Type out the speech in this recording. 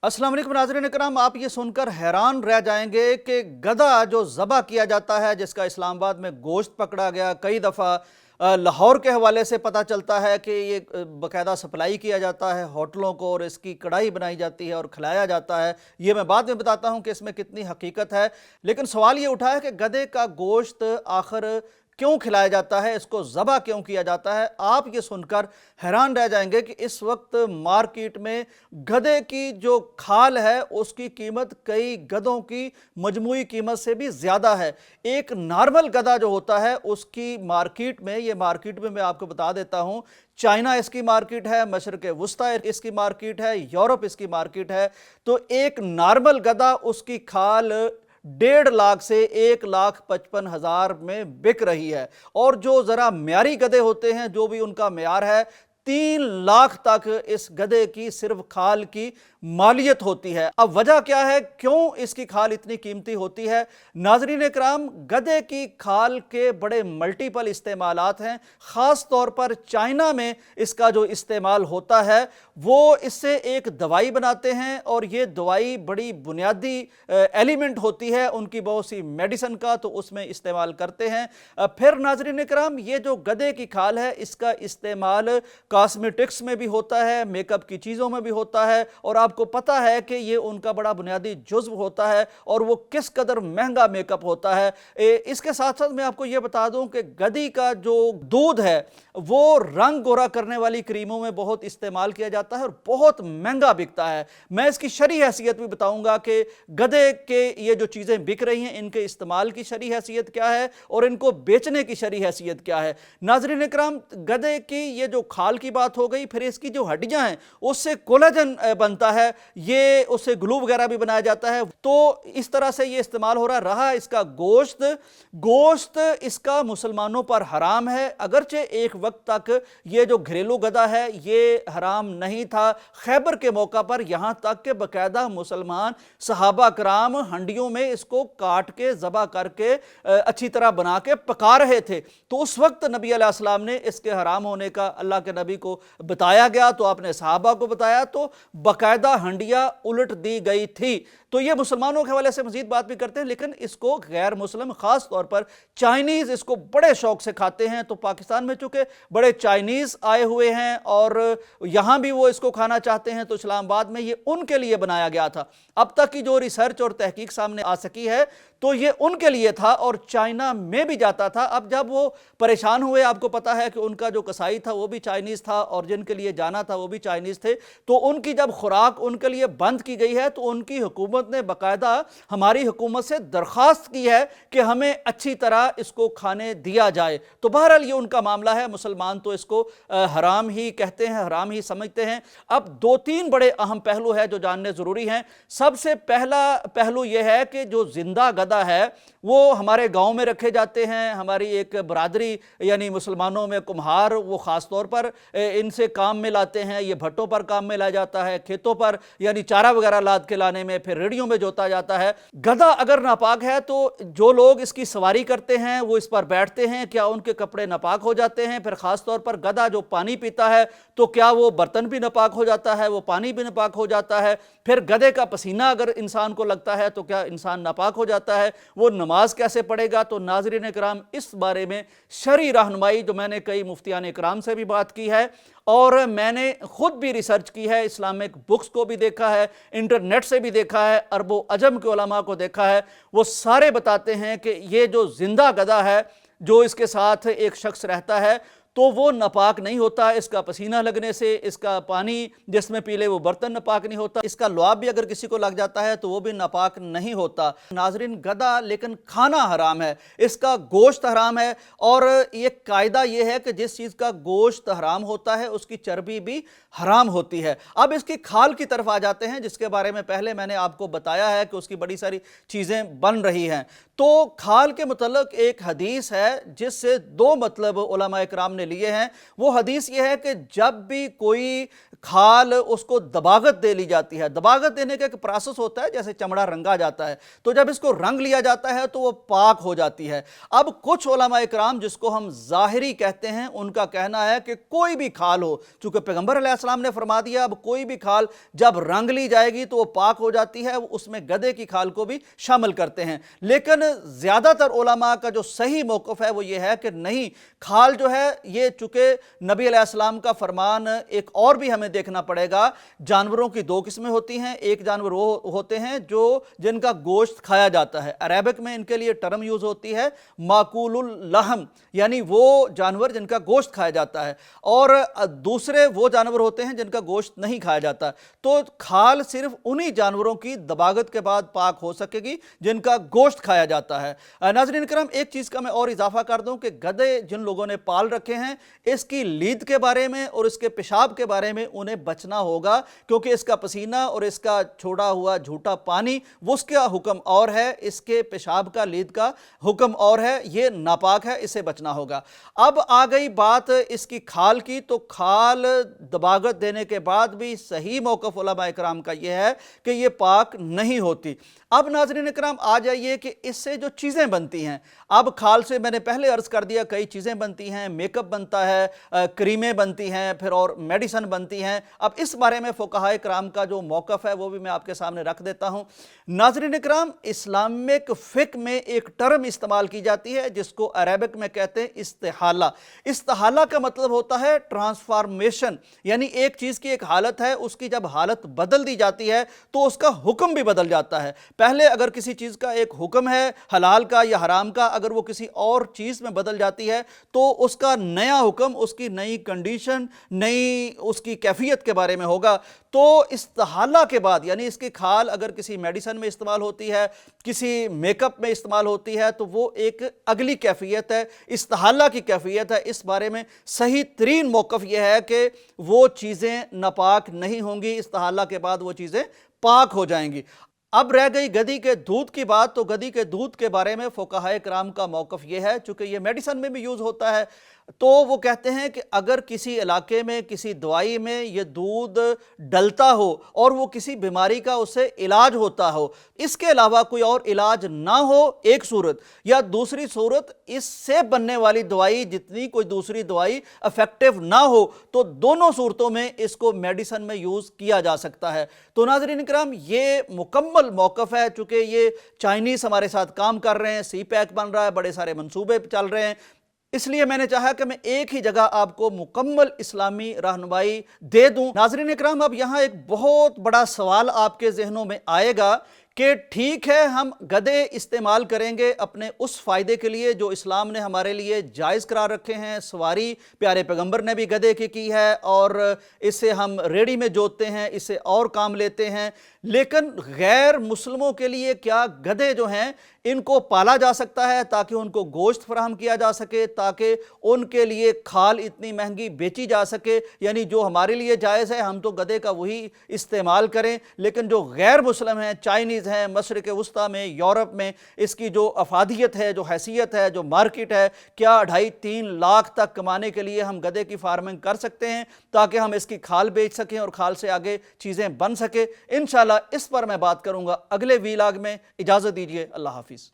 अस्सलाम वालेकुम नाज़रीन इकराम, आप ये सुनकर हैरान रह जाएंगे कि गधा जो ज़बह किया जाता है, जिसका इस्लामाबाद में गोश्त पकड़ा गया, कई दफ़ा लाहौर के हवाले से पता चलता है कि ये बाकायदा सप्लाई किया जाता है होटलों को और इसकी कढ़ाई बनाई जाती है और खिलाया जाता है। ये मैं बाद में बताता हूँ कि इसमें कितनी हकीकत है। लेकिन सवाल ये उठा है कि गधे का गोश्त आखिर क्यों खिलाया जाता है, इसको ज़बह क्यों किया जाता है। आप ये सुनकर हैरान रह जाएंगे कि इस वक्त मार्केट में गधे की जो खाल है उसकी कीमत कई गधों की मजमूई कीमत से भी ज़्यादा है। एक नॉर्मल गधा जो होता है उसकी मार्केट में, ये मार्केट में मैं आपको बता देता हूँ, चाइना इसकी मार्केट है, मशरक़ वुस्ता इसकी मार्केट है, यूरोप इसकी मार्केट है। तो एक नॉर्मल गधा उसकी खाल 1.5 लाख से 1,55,000 में बिक रही है। और जो ज़रा म्यारी गधे होते हैं, जो भी उनका म्यार है, 3 लाख तक इस गधे की सिर्फ खाल की मालियत होती है। अब वजह क्या है, क्यों इसकी खाल इतनी कीमती होती है? नाज़रीन इकराम, गधे की खाल के बड़े मल्टीपल इस्तेमालात हैं। ख़ास तौर पर चाइना में इसका जो इस्तेमाल होता है वो इससे एक दवाई बनाते हैं और ये दवाई बड़ी बुनियादी एलिमेंट होती है उनकी बहुत सी मेडिसिन का, तो उसमें इस्तेमाल करते हैं। फिर नाज़रीन इकराम, ये जो गधे की खाल है इसका इस्तेमाल कॉस्मेटिक्स में भी होता है, मेकअप की चीज़ों में भी होता है, और आपको पता है कि ये उनका बड़ा बुनियादी जुज़्व होता है और वो किस कदर महंगा मेकअप होता है। इसके साथ साथ मैं आपको ये बता दूं कि गधी का जो दूध है वो रंग गोरा करने वाली क्रीमों में बहुत इस्तेमाल किया जाता है और बहुत महंगा बिकता है। मैं इसकी शरई हैसियत भी बताऊंगा कि गधे के ये जो चीज़ें बिक रही हैं इनके इस्तेमाल की शरई हैसियत क्या है और इनको बेचने की शरई हैसियत क्या है। नाज़रीन इकराम, गधे की ये जो खाल की बात हो गई, फिर इसकी जो हड्डियां हैं उससे कोलाजन बनता है, ये उससे ग्लू वगैरह भी बनाया जाता है। तो इस तरह से ये इस्तेमाल हो रहा। इसका गोश्त इसका मुसलमानों पर हराम है, अगरचे एक वक्त तक ये जो घरेलू गधा है ये हराम नहीं था। खैबर के मौका पर यहां तक कि बाकायदा मुसलमान सहाबा कराम हंडियों में इसको काट के ज़बह करके अच्छी तरह बना के पका रहे थे। तो उस वक्त नबी अलैहिस्सलाम ने इसके हराम होने का अल्लाह के नबी को बताया गया, तो आपने सहाबा को बताया, तो बाकायदा हंडिया उलट दी गई थी। तो ये मुसलमानों के हवाले से मजीद बात भी करते हैं, लेकिन इसको गैर मुस्लिम खास तौर पर चाइनीज़ इसको बड़े शौक से खाते हैं। तो पाकिस्तान में चूंकि बड़े चाइनीज़ आए हुए हैं और यहाँ भी वो इसको खाना चाहते हैं, तो इस्लामाबाद में ये उनके लिए बनाया गया था। अब तक की जो रिसर्च और तहकीक सामने आ सकी है तो ये उनके लिए था और चाइना में भी जाता था। अब जब वो परेशान हुए, आपको पता है कि उनका जो कसाई था वो भी चाइनीज़ था और जिनके लिए जाना था वो भी चाइनीज़ थे, तो उनकी जब खुराक उनके लिए बंद की गई है तो उनकी हुकूमत ने बाकायदा हमारी हुकूमत से दरख्वास्त की है कि हमें अच्छी तरह इसको खाने दिया जाए। तो बहरहाल ये उनका मामला है, मुसलमान तो इसको हराम ही कहते हैं, हराम ही समझते हैं। अब 2-3 बड़े अहम पहलू है जो जानने ज़रूरी हैं। सबसे पहला पहलू यह है कि जो जिंदा गधा है वो हमारे गांव में रखे जाते हैं। हमारी एक बरादरी यानी मुसलमानों में कुम्हार वो ख़ास तौर पर इनसे काम में लाते हैं। ये भट्टों पर काम में लाया जाता है, खेतों पर यानी चारा वगैरह लाद के लाने में, फिर रेडियो में जोता जाता है। गधा अगर नापाक है तो जो लोग इसकी सवारी करते हैं वो इस पर बैठते हैं, क्या उनके कपड़े नापाक हो जाते हैं? फिर ख़ास तौर पर गधा जो पानी पीता है तो क्या वो बर्तन भी नापाक हो जाता है, वो पानी भी नापाक हो जाता है? फिर गधे का पसीना अगर इंसान को लगता है तो क्या इंसान नापाक हो जाता है? वो नमाज कैसे पढ़ेगा? तो नाज़रीन इकराम, इस बारे में शरई रहनुमाई जो मैंने कई मुफ्तियान इकराम से भी बात की है और मैंने खुद भी रिसर्च की है, इस्लामिक बुक्स को भी देखा है, इंटरनेट से भी देखा है, अरबो अजम के उलमा को देखा है, वो सारे बताते हैं कि ये जो जिंदा गधा है जो इसके साथ एक शख्स रहता है तो वो नापाक नहीं होता। इसका पसीना लगने से, इसका पानी जिसमें पी ले वो बर्तन नापाक नहीं होता, इसका लुआब भी अगर किसी को लग जाता है तो वो भी नापाक नहीं होता। नाजरीन, गधा लेकिन खाना हराम है, इसका गोश्त हराम है और ये कायदा ये है कि जिस चीज़ का गोश्त हराम होता है उसकी चर्बी भी हराम होती है। अब इसकी खाल की तरफ आ जाते हैं, जिसके बारे में पहले मैंने आपको बताया है कि उसकी बड़ी सारी चीज़ें बन रही हैं। तो खाल के मुतल्लिक़ एक हदीस है जिससे 2 मतलब उलमा इकराम हमने लिए हैं वो हदीस ये है कि जब भी कोई खाल उसको दबागत दे ली जाती है, दबागत देने का एक प्रोसेस होता है, जैसे चमड़ा रंगा जाता है, तो जब इसको रंग लिया जाता है तो वो पाक हो जाती है। अब कुछ उलमा इकराम जिसको हम ज़ाहिरी कहते हैं, उनका कहना है कि कोई भी खाल हो, चूंकि पैगंबर अलैहिस्सलाम ने फरमा दिया अब कोई भी खाल जब रंग ली जाएगी तो वो पाक हो जाती है, उसमें गधे की खाल को भी शामिल करते हैं। लेकिन ज़्यादातर उलमा का जो सही मौक़िफ़ है वो ये है कि नहीं, खाल जो है ये चूंकि नबी अलैहिस्सलाम का फरमान, एक और भी हमें देखना पड़ेगा, जानवरों की दो किस्में होती हैं। एक जानवर वो होते हैं जो जिनका गोश्त खाया जाता है, अरेबिक में इनके लिए टर्म यूज होती है माकूलुल लहम, यानी वो जानवर जिनका गोश्त खाया जाता है, और दूसरे वो जानवर होते हैं जिनका गोश्त नहीं खाया जाता। तो खाल सिर्फ उन्हीं जानवरों की दबागत के बाद पाक हो सकेगी जिनका गोश्त खाया जाता है। नाज़रीन करम, एक चीज़ का मैं और इजाफा कर दूं कि गधे जिन लोगों ने पाल रखे हैं, इसकी लीद के बारे में और इसके पेशाब के बारे में उन्हें बचना होगा, क्योंकि इसका पसीना और इसका छोड़ा हुआ झूठा पानी वो उसका हुक्म और है, इसके पेशाब का लीद का हुक्म और है, ये नापाक है, इसे बचना होगा। अब आ गई बात इसकी खाल की, तो खाल दबागत देने के बाद भी सही मौक़िफ़ उलमा इकराम का यह है कि ये पाक नहीं होती। अब नाज़रीन इकराम आ जाइए कि इससे जो चीज़ें बनती हैं, अब खाल से मैंने पहले अर्ज़ कर दिया कई चीज़ें बनती हैं, मेकअप बनता है, क्रीमें बनती हैं, फिर और मेडिसन बनती हैं। अब इस बारे में फ़ुक़हा इकराम का जो मौक़िफ़ है वो भी मैं आपके सामने रख देता हूँ। नाज़रीन इकराम, इस्लामिक फ़िक़्ह में एक टर्म इस्तेमाल की जाती है जिसको अरबिक में कहते हैं इस्तिहाला। इस्तिहाला का मतलब होता है ट्रांसफॉर्मेशन, यानी एक चीज़ की एक हालत है, उसकी जब हालत बदल दी जाती है तो उसका हुक्म भी बदल जाता है। पहले अगर किसी चीज़ का एक हुक्म है हलाल का या हराम का, अगर वो किसी और चीज़ में बदल जाती है तो उसका नया हुक्म, उसकी नई कंडीशन, नई उसकी कैफियत के बारे में होगा। तो इस्तिहाला के बाद, यानी इसकी खाल अगर किसी मेडिसन में इस्तेमाल होती है, किसी मेकअप में इस्तेमाल होती है, तो वो एक अगली कैफियत है, इस्तिहाला की कैफियत है। इस बारे में सही तरीन मौक़िफ़ यह है कि वो चीज़ें नापाक नहीं होंगी, इस्तिहाला के बाद वो चीज़ें पाक हो जाएंगी। अब रह गई गधी के दूध की बात, तो गधी के दूध के बारे में फ़ुक़हा इकराम का मौक़िफ़ ये है, चूँकि ये मेडिसन में भी यूज़ होता है, तो वो कहते हैं कि अगर किसी इलाके में किसी दवाई में ये दूध डलता हो और वो किसी बीमारी का उससे इलाज होता हो, इसके अलावा कोई और इलाज ना हो एक सूरत, या दूसरी सूरत इससे बनने वाली दवाई जितनी कोई दूसरी दवाई इफेक्टिव ना हो, तो दोनों सूरतों में इसको मेडिसन में यूज़ किया जा सकता है। तो नाज़रीन इकराम, ये मुकम्मल मौक़िफ़ है, चूँकि ये चाइनीज़ हमारे साथ काम कर रहे हैं, सी पैक बन रहा है, बड़े सारे मंसूबे चल रहे हैं, इसलिए मैंने चाहा कि मैं एक ही जगह आपको मुकम्मल इस्लामी रहनुमाई दे दूं। नाज़रीन इकराम, अब यहाँ एक बहुत बड़ा सवाल आपके ज़हनों में आएगा कि ठीक है, हम गधे इस्तेमाल करेंगे अपने उस फ़ायदे के लिए जो इस्लाम ने हमारे लिए जायज़ करार रखे हैं। सवारी प्यारे पैगंबर ने भी गधे की है, और इससे हम रेडी में जोतते हैं, इससे और काम लेते हैं। लेकिन गैर मुस्लिमों के लिए क्या गधे जो हैं इनको पाला जा सकता है ताकि उनको गोश्त फराहम किया जा सके, ताकि उनके लिए खाल इतनी महंगी बेची जा सके? यानी जो हमारे लिए जायज़ है हम तो गधे का वही इस्तेमाल करें, लेकिन जो गैर मुस्लिम हैं, चाइनीज़ हैं, मशरिक़ वुस्ता में, यूरोप में, इसकी जो अफादियत है, जो हैसियत है, जो मार्केट है, क्या 2.5-3 लाख तक कमाने के लिए हम गधे की फार्मिंग कर सकते हैं ताकि हम इसकी खाल बेच सकें और खाल से आगे चीज़ें बन सके? इंशाल्लाह इस पर मैं बात करूँगा अगले वीलाग में। इजाज़त दीजिए, अल्लाह हाफिज़।